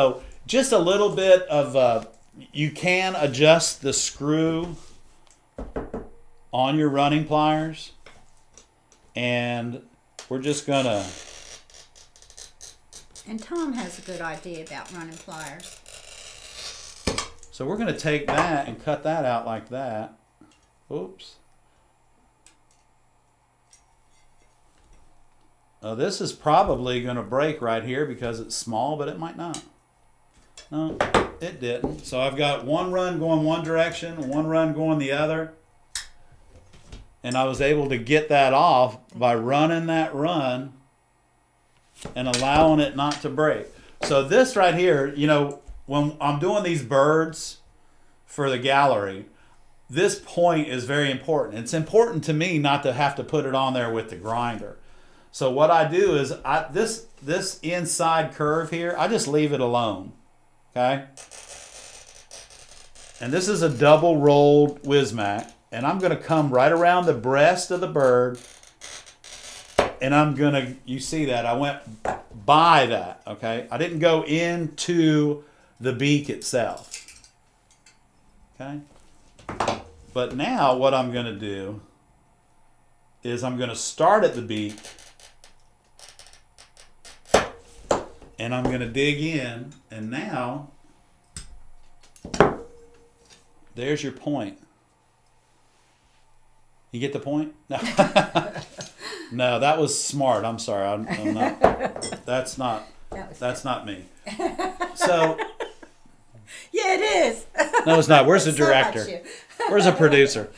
So just a little bit of, you can adjust the screw on your running pliers, and we're just gonna. And Tom has a good idea about running pliers. So we're gonna take that and cut that out like that. Oops. This is probably gonna break right here because it's small, but it might not. No, it didn't. So I've got one run going one direction, one run going the other. And I was able to get that off by running that run and allowing it not to break. So this right here, you know, when I'm doing these birds for the gallery, this point is very important. It's important to me not to have to put it on there with the grinder. So what I do is this inside curve here, I just leave it alone. Okay? And this is a double rolled Wismac. And I'm going to come right around the breast of the bird. And I'm going to, you see that, I went by that, okay? I didn't go into the beak itself. Okay? But now what I'm going to do is I'm going to start at the beak. And I'm going to dig in. And now, there's your point. You get the point? No. No, that was smart. I'm sorry. I'm not. That's not me. So. Yeah, it is. No, it's not. Where's the director? Where's the producer?